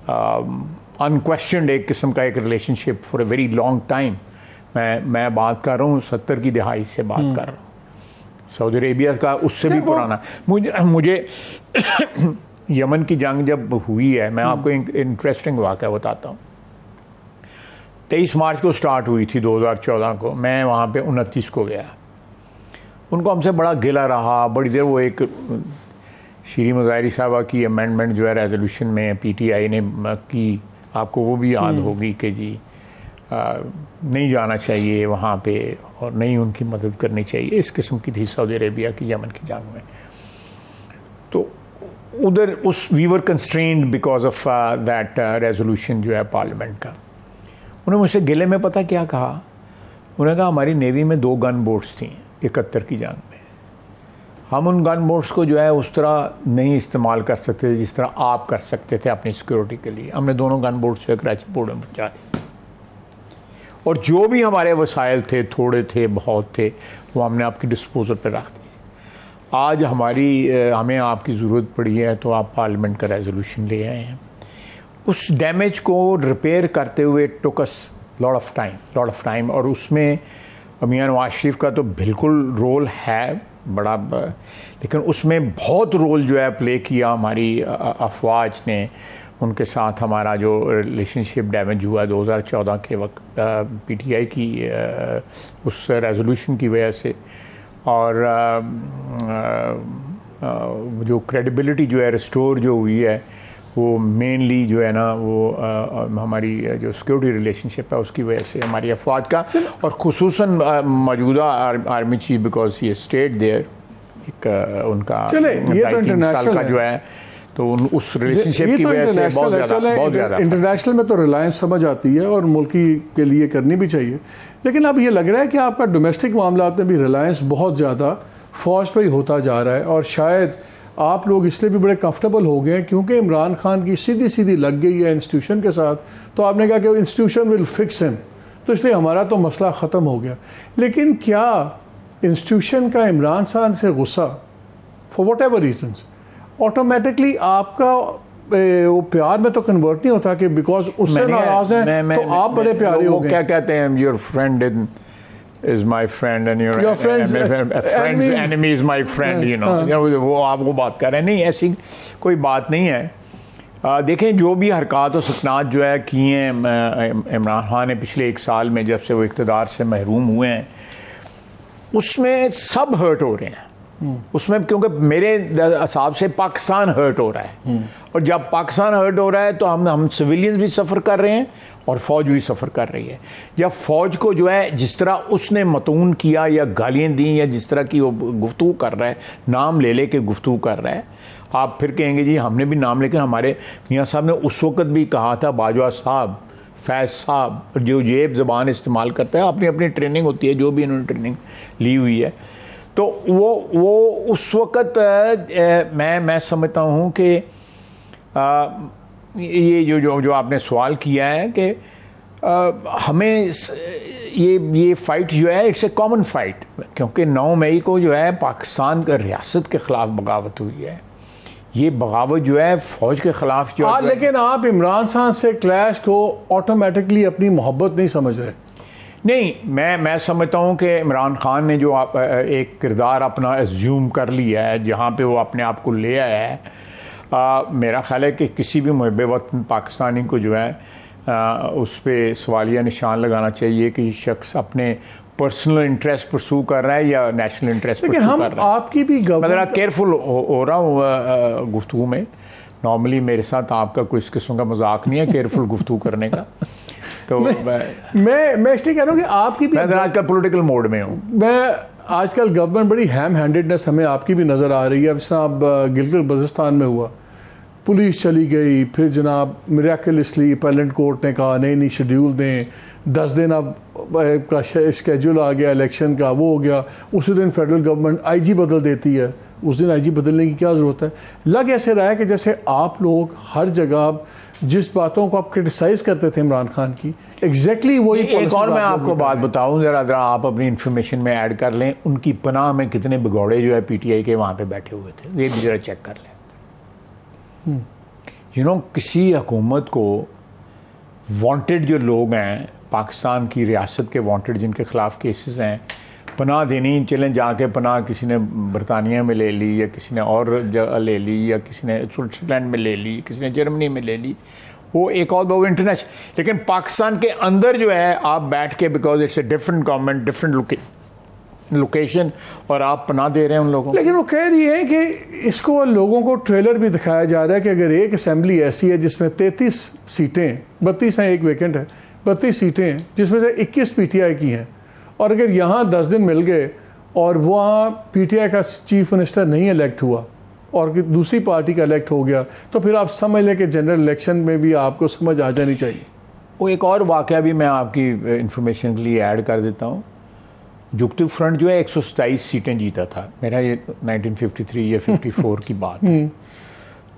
अनक्वेश्चनड एक किस्म का एक relationship for a very long time, मैं बात कर रहा हूँ 70 की दहाई से बात कर रहा हूँ, सऊदी अरेबिया का उससे भी पुराना। मुझे यमन की जंग जब हुई है, मैं आपको एक इंटरेस्टिंग वाक़या बताता हूँ। 23 मार्च को स्टार्ट हुई थी 2014 को, मैं वहाँ पे 29 को गया। उनको हमसे बड़ा गिला रहा बड़ी देर। वो एक शीरी मुज़ाहिरी साहबा की अमेंडमेंट जो है रेजोल्यूशन में पीटीआई ने की, आपको वो भी याद होगी कि जी नहीं जाना चाहिए वहाँ पे और नहीं उनकी मदद करनी चाहिए, इस किस्म की थी सऊदी अरेबिया की यमन की जंग में। तो उधर उस we were constrained because of that resolution जो है पार्लियामेंट का। उन्होंने मुझसे गिले में पता क्या कहा, उन्होंने कहा हमारी नेवी में 2 गन बोट्स थी 71 की जंग में, हम उन गन बोट्स को जो है उस तरह नहीं इस्तेमाल कर सकते थे जिस तरह आप कर सकते थे अपनी सिक्योरिटी के लिए। हमने दोनों गन बोट्स जो कराची पोर्ट में पहुँचा दी और जो भी हमारे वसाइल थे, थोड़े थे बहुत थे, वो हमने आपकी डिस्पोजल पर रख दिए। आज हमें आपकी ज़रूरत पड़ी है तो आप पार्लियामेंट का रेजोल्यूशन ले आए हैं। उस डैमेज को रिपेयर करते हुए टुक अस लॉट ऑफ टाइम, और उसमें मियां नवाज शरीफ का तो बिल्कुल रोल है बड़ा, लेकिन उसमें बहुत रोल जो है प्ले किया हमारी अफवाज ने। उनके साथ हमारा जो रिलेशनशिप डैमेज हुआ 2014 के वक्त पीटीआई की उस रेजोल्यूशन की वजह से, और जो क्रेडिबिलिटी जो है रिस्टोर जो हुई है, वो मेनली जो है ना वो हमारी जो सिक्योरिटी रिलेशनशिप है उसकी वजह से, हमारी अफवाज का, और खुसूसन मौजूदा आर्मी चीफ बिकॉज ये स्टेट देयर, एक उनका 2-3 साल का जो है, तो उस रिलेशनशिप की वजह से बहुत ज़्यादा इंटरनेशनल में तो रिलायंस समझ आती है और मुल्की के लिए करनी भी चाहिए। लेकिन अब ये लग रहा है कि आपका डोमेस्टिक मामलात में भी रिलायंस बहुत ज़्यादा फौज पर ही होता जा रहा है, और शायद आप लोग इसलिए भी बड़े कंफर्टेबल हो गए हैं क्योंकि इमरान खान की सीधी सीधी लग गई है इंस्टीट्यूशन के साथ। तो आपने कहा कि इंस्टीट्यूशन विल फिक्स हिम, तो इसलिए हमारा तो मसला ख़त्म हो गया। लेकिन क्या इंस्टीट्यूशन का इमरान खान से गुस्सा for whatever reasons automatically आपका वो प्यार में तो कन्वर्ट नहीं होता कि बिकॉज उससे नाराज हैं तो आप बड़े प्यारे हो गए? क्या कहते हैं, your friend is my friend and your friend's enemy is my friend, वो आपको बात कर रहे हैं। नहीं, ऐसी कोई बात नहीं है। देखें, जो भी हरकत और सकनात जो है की हैं इमरान खान ने पिछले 1 साल में, जब से वो इक़्तिदार से महरूम हुए हैं, उसमें सब हर्ट हो रहे हैं उसमें, क्योंकि मेरे हिसाब से पाकिस्तान हर्ट हो रहा है। और जब पाकिस्तान हर्ट हो रहा है तो हम सिविलियंस भी सफ़र कर रहे हैं और फ़ौज भी सफ़र कर रही है। जब फ़ौज को जो है जिस तरह उसने मतून किया या गालियाँ दी या जिस तरह की वो गुफ्तगू कर रहा है, नाम ले ले के गुफ्तगू कर रहा है, आप फिर कहेंगे जी हमने भी नाम, लेकिन हमारे मियाँ साहब ने उस वक़्त भी कहा था, बाजवा साहब, फैज़ साहब, जो जेब ज़बान इस्तेमाल करता है, अपनी अपनी ट्रेनिंग होती है, जो भी इन्होंने ट्रेनिंग ली हुई है, तो वो उस वक़्त मैं समझता हूँ कि ये जो आपने सवाल किया है कि हमें ये फ़ाइट जो है इट्स ए कॉमन फ़ाइट, क्योंकि 9 मई को जो है पाकिस्तान का रियासत के ख़िलाफ़ बगावत हुई है। ये बगावत जो है फ़ौज के ख़िलाफ़ जो है, लेकिन आप इमरान खान से क्लैश को ऑटोमेटिकली अपनी मोहब्बत नहीं समझ रहे? नहीं, मैं समझता हूँ कि इमरान खान ने जो एक किरदार अपना एज्यूम कर लिया है, जहाँ पे वो अपने आप को ले आया है, मेरा ख्याल है कि किसी भी मुहब्बे वतन पाकिस्तानी को जो है उस पर सवालिया निशान लगाना चाहिए कि शख्स अपने पर्सनल इंटरेस्ट परसू कर रहा है या नेशनल इंटरेस्ट लेकिन परसू हम कर रहा है। आपकी भी मैं ज़रा केयरफुल हो रहा हूँ गुफ्तगू में। नॉर्मली मेरे साथ आपका कोई इस किस्म का मजाक नहीं है केयरफुल गुफ्तगू करने का। तो मैं इसलिए कह रहा हूँ कि आपकी भी, मैं ज़रा आजकल पॉलिटिकल मोड में हूँ। मैं आजकल गवर्नमेंट बड़ी हैम हैंडेडनेस हमें आपकी भी नज़र आ रही है। अब जनाब गिलगित बल्तिस्तान में हुआ, पुलिस चली गई, फिर जनाब मिराकलसली पैलेंट कोर्ट ने कहा नहीं नहीं शेड्यूल दें, 10 दिन अब का स्केड्यूल आ गया इलेक्शन का, वो हो गया। उसी दिन फेडरल गवर्नमेंट आईजी बदल देती है। उस दिन आईजी बदलने की क्या ज़रूरत है? लग ऐसे रहा है कि जैसे आप लोग हर जगह जिस बातों को आप क्रिटिसाइज करते थे इमरान खान की, एग्जैक्टली वही। एक और मैं आपको बात बताऊं, ज़रा आप अपनी इन्फॉर्मेशन में ऐड कर लें, उनकी पनाह में कितने भगौड़े जो है पीटीआई के वहाँ पे बैठे हुए थे, ये भी ज़रा चेक कर लें। किसी हुकूमत को वांटेड जो लोग हैं पाकिस्तान की रियासत के वांटेड जिनके ख़िलाफ़ केसेस हैं, पनाह देनी, चलें जाके पनाह किसी ने बरतानिया में ले ली या किसी ने और जगह ले ली या किसी ने स्विट्ज़रलैंड में ले ली, किसी ने जर्मनी में ले ली, वो एक और वो इंटरनेशनल। लेकिन पाकिस्तान के अंदर जो है आप बैठ के, because it's a different government different location, और आप पनाह दे रहे हैं उन लोगों को। लेकिन वो कह रही है कि इसको लोगों को ट्रेलर भी दिखाया जा रहा है कि अगर एक असेंबली ऐसी है जिसमें 33 सीटें, 32 हैं, एक वेकेंट है, 32 सीटें हैं जिसमें से 21 पीटीआई की हैं, और अगर यहाँ 10 दिन मिल गए और वहाँ पीटीआई का चीफ मिनिस्टर नहीं इलेक्ट हुआ और दूसरी पार्टी का इलेक्ट हो गया, तो फिर आप समझ लें कि जनरल इलेक्शन में भी आपको समझ आ जानी चाहिए। वो एक और वाक़या भी मैं आपकी इंफॉर्मेशन के लिए ऐड कर देता हूँ। जुगतु फ्रंट जो है 127 सीटें जीता था, मेरा ये 1953 या 54 की बात है।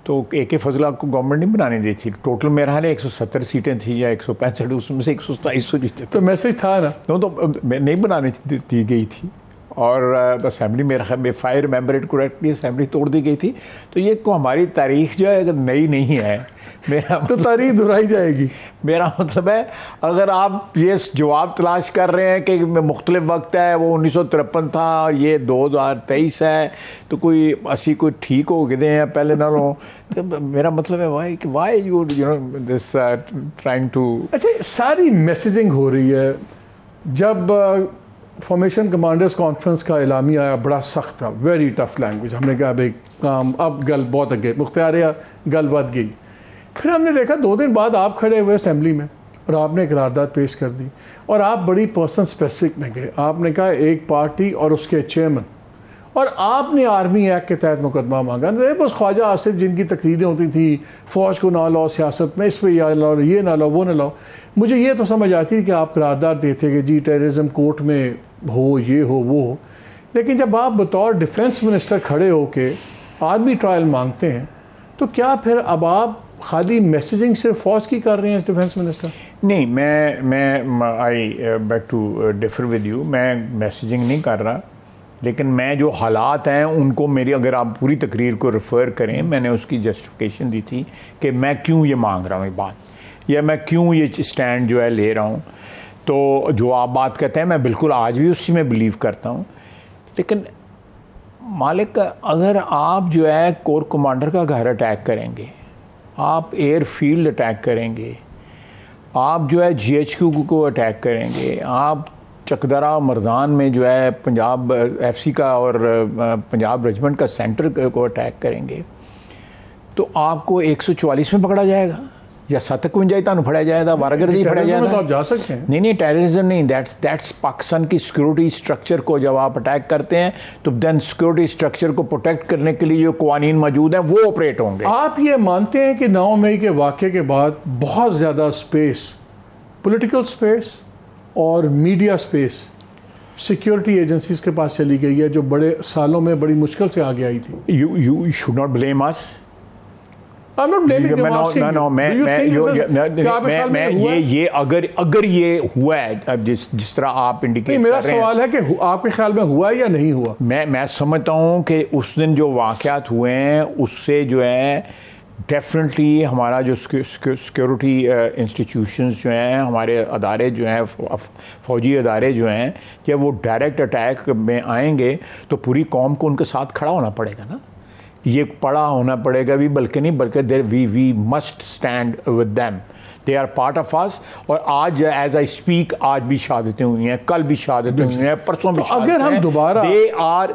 तो AK फजला को गवर्नमेंट नहीं बनाने दी थी। टोटल मेरा हाल 170 सीटें थी या 165, उसमें से 127 जीते थे। तो मैसेज था ना, तो नहीं बनाने दी गई थी, और असेंबली मेरा ख्याल में, fire remember it correctly, assembly तोड़ दी गई थी। तो ये को हमारी तारीख जो है अगर नई नहीं है, मेरा तो तारीख दोहराई जाएगी। मेरा मतलब है, अगर आप ये जवाब तलाश कर रहे हैं कि मुख्तलिफ वक्त है, वो 1953 था और ये 2023 है, तो कोई असी कोई ठीक हो गए हैं पहले ना लो, तो मेरा मतलब है why you this trying to. अच्छा, सारी मैसेजिंग हो रही है। जब फॉर्मेशन कमांडर्स कॉन्फ्रेंस का एलामिया आया, बड़ा सख्त था, वेरी टफ लैंग्वेज। हमने कहा भाई काम अब गल बहुत अगे मुख्तारिया गल बद गई। फिर हमने देखा 2 दिन बाद आप खड़े हुए असेंबली में और आपने करारदाद पेश कर दी, और आप बड़ी पर्सन स्पेसिफिक में गए। आपने कहा एक पार्टी और उसके चेयरमैन, और आपने आर्मी एक्ट के तहत मुकदमा मांगा। बस ख्वाजा आसिफ जिनकी तकरीरें होती थी, फ़ौज को ना लाओ सियासत में, इस पर या लाओ, ये ना लाओ, वो ना लाओ। मुझे ये तो समझ आती है कि आप करारदाद देते कि जी टेररिज्म कोर्ट में हो, ये हो, वो हो। लेकिन जब आप बतौर डिफेंस मिनिस्टर खड़े होके आर्मी ट्रायल मांगते हैं, तो क्या फिर अब आप खाली मैसेजिंग सिर्फ फौज की कर रहे हैं एज डिफेंस मिनिस्टर? नहीं, मैं I beg to differ with you. मैं मैसेजिंग नहीं कर रहा, लेकिन मैं जो हालात हैं उनको, मेरी अगर आप पूरी तकरीर को रेफ़र करें, मैंने उसकी जस्टिफिकेशन दी थी कि मैं क्यों ये मांग रहा हूँ ये बात, या मैं क्यों ये स्टैंड जो है ले रहा हूँ। तो जो आप बात कहते हैं मैं बिल्कुल आज भी उसी में बिलीव करता हूँ। लेकिन मालिक, अगर आप जो है कोर कमांडर का घर अटैक करेंगे, आप एयर फील्ड अटैक करेंगे, आप जो है GHQ को अटैक करेंगे, आप चकदरा मरदान में जो है पंजाब FC का और पंजाब रेजिमेंट का सेंटर को अटैक करेंगे, तो आपको 144 में पकड़ा जाएगा या 57 ਤੁਹਾਨੂੰ फड़ा जाएगा, वारागर्दी फड़ा जाएगा। तो आप जा सकते हैं। नहीं, टेररिज्म नहीं, दैट्स पाकिस्तान की सिक्योरिटी स्ट्रक्चर को जब आप अटैक करते हैं तो देन सिक्योरिटी स्ट्रक्चर को प्रोटेक्ट करने के लिए जो कानून मौजूद हैं वो ऑपरेट होंगे। आप ये मानते हैं कि 9 मई के वाक़े के बाद बहुत ज़्यादा स्पेस, पॉलिटिकल स्पेस और मीडिया स्पेस सिक्योरिटी एजेंसीज के पास चली गई है, जो बड़े सालों में बड़ी मुश्किल से आगे आई थी? You should not blame us. I'm not blaming them. ये अगर ये हुआ है, अब जिस तरह आप इंडिकेट मेरा सवाल है कि आपके ख्याल में हुआ या नहीं हुआ? मैं समझता हूँ कि उस दिन जो वाक़यात हुए हैं उससे जो है डेफिनेटली हमारा जो सिक्योरिटी इंस्टीट्यूशंस जो हैं, हमारे अदारे जो हैं, फ़ौजी अदारे जो हैं, जब वो डायरेक्ट अटैक में आएंगे तो पूरी कौम को उनके साथ खड़ा होना पड़ेगा ना। ये पड़ा होना पड़ेगा भी, बल्कि नहीं बल्कि there we must stand with them, they are part of us. और आज एज आई स्पीक आज भी शहादतें हुई हैं, कल भी शहादतें हुई हैं, परसों भी शहादतें अगर हम दोबारा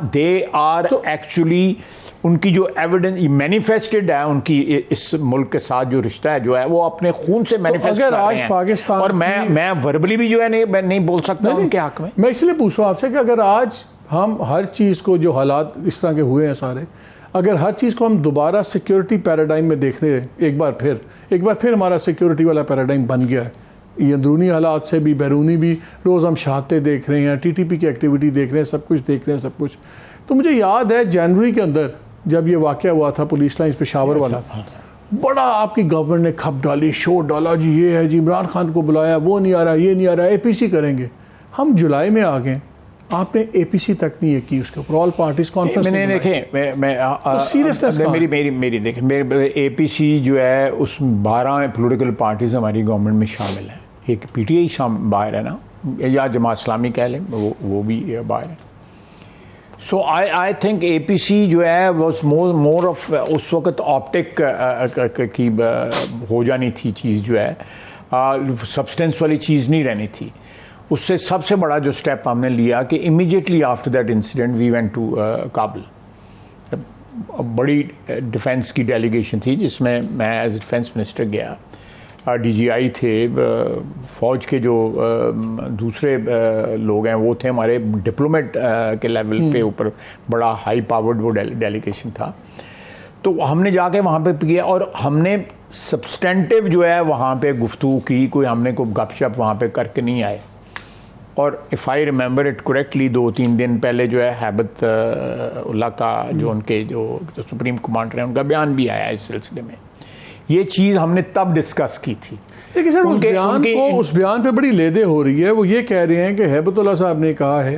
दे आर एक्चुअली उनकी जो एविडेंस मैनिफेस्टेड है, उनकी इस मुल्क के साथ जो रिश्ता है जो है वो अपने खून से मैनिफेस्ट कर रहे हैं। पाकिस्तान और मैं वर्बली भी जो है नहीं बोल सकता उनके हक में। मैं इसलिए पूछ रहा हूँ आपसे कि अगर आज हम हर चीज़ को, जो हालात इस तरह के हुए हैं सारे, अगर हर चीज़ को हम दोबारा सिक्योरिटी पैराडाइम में देख रहे हैं, एक बार फिर हमारा सिक्योरिटी वाला पैराडाइम बन गया है, ये अंदरूनी हालात से भी बैरूनी भी, रोज़ हम शहादतें देख रहे हैं, TTP की एक्टिविटी देख रहे हैं, सब कुछ देख रहे हैं, सब कुछ। तो मुझे याद है जनवरी के अंदर जब ये वाक़या हुआ था पुलिस लाइन्स पेशावर वाला, बड़ा आपकी गवर्नमेंट ने खप डाली, शोर डाला, जी ये है जी, इमरान खान को बुलाया, वो नहीं आ रहा, ये नहीं आ रहा, APC करेंगे। हम जुलाई में आ गए, आपने APC तक नहीं की, उसके ऊपर ऑल पार्टीज कॉन्फ्रेंस मैंने देखे मैं सीरियसनेस मेरी देखे मेरे APC जो है उस 12 पॉलिटिकल पार्टीज हमारी गवर्नमेंट में शामिल हैं। एक PTI बाहर है ना, या जमात इस्लामी कह लें, वो भी बाहर है। सो आई थिंक APC जो है वॉज मोर ऑफ उस वक्त ऑप्टिक की हो जानी थी चीज़, जो है सब्सटेंस वाली चीज़ नहीं रहनी थी। उससे सबसे बड़ा जो स्टेप हमने लिया कि immediately after that incident we went to Kabul. बड़ी डिफेंस की डेलीगेशन थी जिसमें मैं एज डिफेंस मिनिस्टर गया, DGI थे, फ़ौज के जो दूसरे लोग हैं वो थे, हमारे डिप्लोमेट के लेवल पे ऊपर बड़ा हाई पावर्ड वो डेलीगेशन था। तो हमने जाके वहाँ पे किया और हमने सब्सटेंटिव जो है वहाँ पे गुफ्तगू की, कोई हमने को गपशप वहाँ पे करके नहीं आए। और if I remember it correctly 2-3 दिन पहले जो है हैबत उल्ला का जो उनके जो सुप्रीम कमांडर हैं उनका बयान भी आया इस सिलसिले में। ये चीज़ हमने तब डिस्कस की थी। लेकिन सर उस बयान पे बड़ी लेदे हो रही है। वो ये कह रहे हैं कि हैबतुल्लाह साहब ने कहा है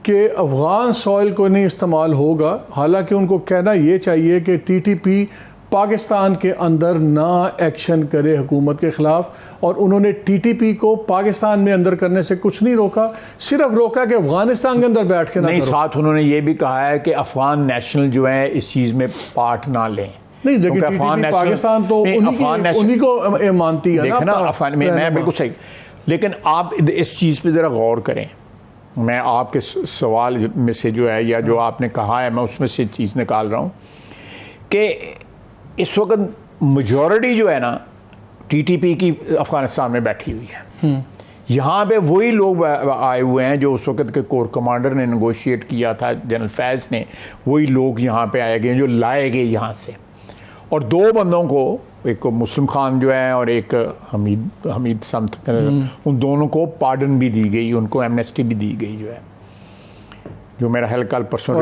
कि अफ़गान सॉइल को नहीं इस्तेमाल होगा, हालांकि उनको कहना ये चाहिए कि TTP पाकिस्तान के अंदर ना एक्शन करे हुकूमत के ख़िलाफ़, और उन्होंने TTP को पाकिस्तान में अंदर करने से कुछ नहीं रोका, सिर्फ रोका कि अफ़गानिस्तान के अंदर बैठ के ना नहीं। साथ उन्होंने ये भी कहा है कि अफ़गान नेशनल जो है इस चीज़ में पार्ट ना लें। नहीं, लेकिन पाकिस्तान तो उन्हीं को मानती है ना। अफगान में मैं बिल्कुल सही, लेकिन आप इस चीज़ पे ज़रा गौर करें। मैं आपके सवाल में से जो है या जो आपने कहा है मैं उसमें से चीज़ निकाल रहा हूँ कि इस वक्त मेजॉरिटी जो है ना TTP की अफ़गानिस्तान में बैठी हुई है। यहाँ पे वही लोग आए हुए हैं जो उस वक्त के कोर कमांडर ने नेगोशिएट किया था, जनरल फैज़ ने, वही लोग यहाँ पे आए गए जो लाए गए यहाँ से। और 2 बंदों को, एक को मुस्लिम खान जो है और एक हमीद समत, उन दोनों को पार्डन भी दी गई, उनको एमनेस्टी भी दी गई जो है, जो मेरा हल कल परसों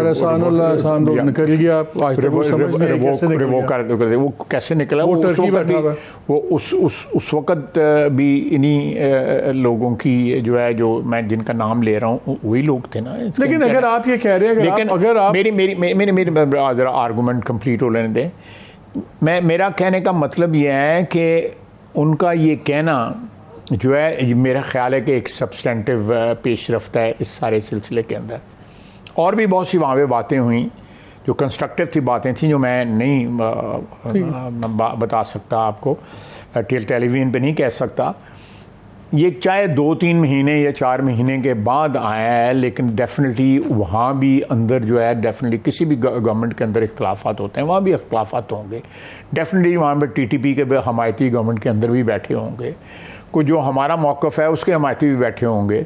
वो कैसे निकला। वो उस वक्त भी इन्हीं लोगों की जो है, जो मैं जिनका नाम ले रहा हूँ वही लोग थे ना। लेकिन अगर आप ये कह रहे हैं, लेकिन अगर आप मेरी ज़रा आर्गूमेंट कंप्लीट हो लेने दें। मेरा कहने का मतलब ये है कि उनका ये कहना जो है, मेरा ख्याल है कि एक सब्सटेंटिव पेशरफ्त है इस सारे सिलसिले के अंदर। और भी बहुत सी वहाँ पे बातें हुई जो कंस्ट्रक्टिव थी, बातें थी जो मैं नहीं बता सकता आपको, टेलीविज़न पे नहीं कह सकता। ये चाहे 2-3 महीने या 4 महीने के बाद आया है, लेकिन डेफिनेटली वहाँ भी अंदर जो है, डेफिनेटली किसी भी गवर्नमेंट के अंदर इख्तलाफात होते हैं, वहाँ भी इख्तलाफात होंगे। डेफिनेटली वहाँ पे TTP के हमायती गवर्नमेंट के अंदर भी बैठे होंगे, कोई जो हमारा मौक़िफ़ है उसके हमायती भी बैठे होंगे।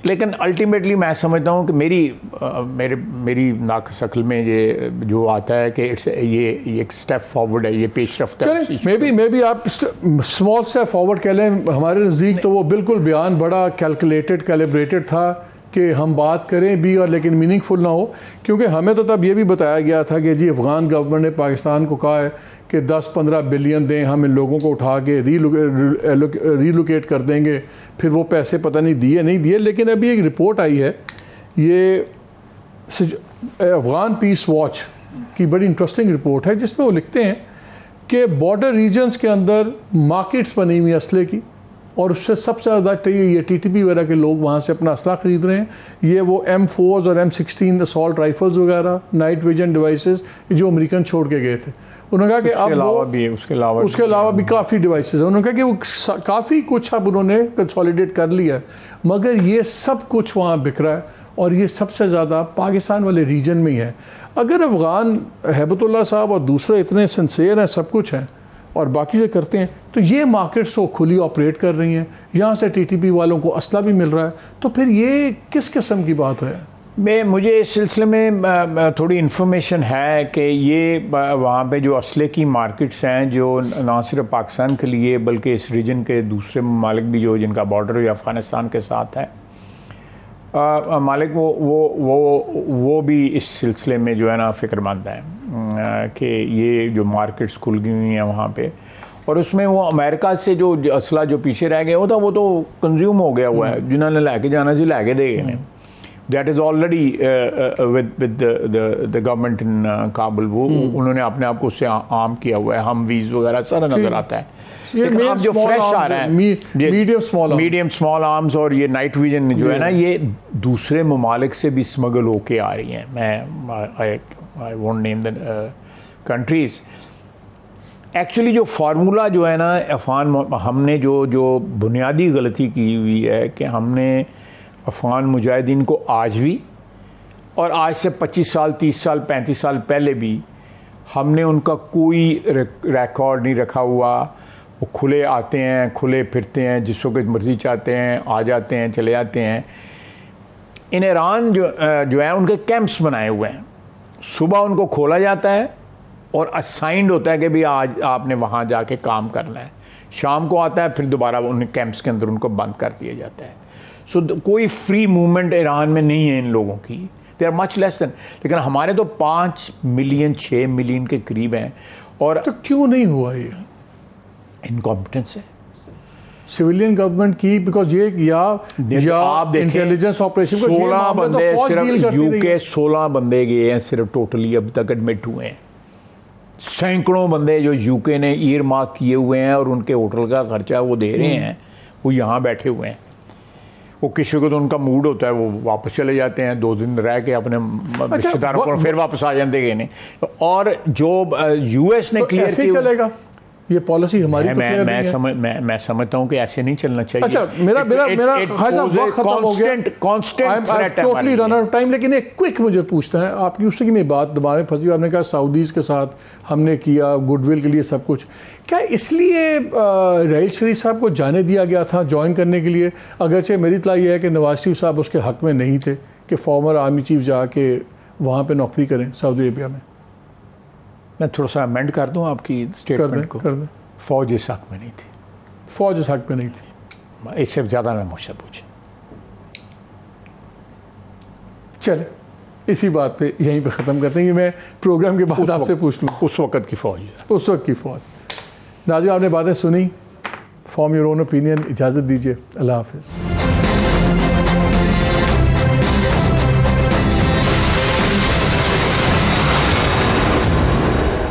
लेकिन अल्टीमेटली मैं समझता हूँ कि मेरी नाकशक्ल में ये जो आता है कि ये एक स्टेप फॉरवर्ड है, ये पेशरफ्त है। मे बी आप स्मॉल स्टेप फॉरवर्ड कह लें। हमारे नज़दीक तो वो बिल्कुल बयान बड़ा कैलकुलेटेड, कैलिब्रेटेड था कि हम बात करें भी और लेकिन मीनिंगफुल ना हो, क्योंकि हमें तो तब ये भी बताया गया था कि जी अफ़गान गवर्नमेंट ने पाकिस्तान को कहा है कि 10-15 बिलियन दें, हम इन लोगों को उठा के रीलोकेट कर देंगे। फिर वो पैसे पता नहीं दिए। लेकिन अभी एक रिपोर्ट आई है, ये अफ़गान पीस वॉच की बड़ी इंटरेस्टिंग रिपोर्ट है, जिसमें वो लिखते हैं कि बॉर्डर रीजन्स के अंदर मार्केट्स बनी हुई असले की, और उससे सबसे ज़्यादा ये TTP वगैरह के लोग वहाँ से अपना असला ख़रीद रहे हैं। ये वो M4s और M16 असॉल्ट राइफल्स वगैरह, नाइट विजन डिवाइसेस जो अमेरिकन छोड़ के गए थे। उन्होंने कहा कि अब उसके अलावा भी काफ़ी डिवाइसेस हैं। उन्होंने कहा कि वो काफ़ी कुछ अब उन्होंने कंसोलिडेट कर लिया है, मगर ये सब कुछ वहाँ बिक रहा है और ये सबसे ज़्यादा पाकिस्तान वाले रीजन में ही है। अगर अफ़गान हैबतुल्लाह साहब और दूसरे इतने सिंसेयर हैं, सब कुछ हैं और बाकी से करते हैं, तो ये मार्केट्स तो खुली ऑपरेट कर रही हैं, यहाँ से TTP वालों को असला भी मिल रहा है, तो फिर ये किस किस्म की बात है? मुझे इस सिलसिले में थोड़ी इन्फॉर्मेशन है कि ये वहाँ पे जो असले की मार्केट्स हैं जो ना सिर्फ पाकिस्तान के लिए बल्कि इस रीजन के दूसरे ममालिक भी जो जिनका बॉर्डर या अफ़गानिस्तान के साथ है, मालिक वो भी इस सिलसिले में जो है ना फ़िक्रमंद है कि ये जो मार्केट्स खुल गई हुई हैं वहाँ पे, और उसमें वो अमेरिका से जो असला जो पीछे रह गया वो तो कंज्यूम हो गया हुआ है। जिन्होंने लैके जाना जी लैके दे गए, that is already with the government in Kabul. वो उन्होंने अपने आप को उससे आम किया हुआ है, हम वीज़ वगैरह सारा नज़र आता है। लेकिन अब जो फ्रेश आ रहा है मीडियम स्मॉल आर्म्स और ये नाइट विजन जो है ना, ये दूसरे ममालिक से भी स्मगल होके आ रही हैं। मैं I won't name the countries. Actually जो फार्मूला जो है ना अफ़गान, हमने जो बुनियादी गलती की हुई है कि हमने अफ़गान मुजाहिदीन को आज भी और आज से 25 साल 30 साल 35 साल पहले भी हमने उनका कोई रिकॉर्ड नहीं रखा हुआ। वो खुले आते हैं, खुले फिरते हैं, जिस वक्त मर्ज़ी चाहते हैं आ जाते हैं, चले जाते हैं। इन ईरान जो है उनके कैंप्स बनाए हुए हैं, सुबह उनको खोला जाता है और असाइंड होता है कि भाई आज आपने वहाँ जाके काम करना है, शाम को आता है फिर दोबारा उन कैंप्स के अंदर उनको बंद कर दिया जाता है। सो कोई फ्री मूवमेंट ईरान में नहीं है इन लोगों की, they are much less than. लेकिन हमारे तो 5 मिलियन 6 मिलियन के करीब हैं। और तो क्यों नहीं हुआ ये? इनकॉम्पिटेंस है सिविलियन गवर्नमेंट की, बिकॉज ये या आप इंटेलिजेंस ऑपरेशन 16 बंदे सिर्फ यूके 16 बंदे गए हैं सिर्फ टोटली अब तक एडमिट हुए हैं। सैकड़ों बंदे जो यूके ने ईयर मार्क किए हुए हैं और उनके होटल का खर्चा वो दे रहे हैं, वो यहाँ बैठे हुए हैं। वो किसी को तो उनका मूड होता है वो वापस चले जाते हैं, 2 दिन रह के अपने रिश्तेदारों को फिर वापस आ जाते हैं। और जो US ने क्लियर किया चलेगा ये पॉलिसी हमारी। मैं समझता हूँ कि ऐसे नहीं चलना चाहिए। अच्छा मेरा वक्त खत्म हो गया, totally run out of time. लेकिन एक क्विक मुझे पूछना है, आपकी उससे की मेरी बात दिमाग में फंसी। आपने कहा सऊदीज़ के साथ हमने किया गुडविल के लिए सब कुछ, क्या इसलिए रहील शरीफ साहब को जाने दिया गया था ज्वाइन करने के लिए? अगरचे मेरी इत्तला ये है कि नवाज शरीफ साहब उसके हक़ में नहीं थे कि फॉर्मर आर्मी चीफ जाके वहाँ पर नौकरी करें सऊदी अरेबिया में। मैं थोड़ा सा अमेंड कर दूं आपकी स्टेटमेंट को। कर दें। फौज इस हक़ में नहीं थी, फौज इस हक़ में नहीं थी, इससे ज़्यादा मैं मुझसे पूछे। चले इसी बात पे यहीं पे ख़त्म करते हैं कि मैं प्रोग्राम के बाद आपसे पूछ लूँ उस वक़्त की फ़ौज, उस वक्त की फ़ौज। नाज़रीन आपने बातें सुनी, फॉर्म योर ओन ओपिनियन। इजाज़त दीजिए, अल्लाह हाफ़िज़।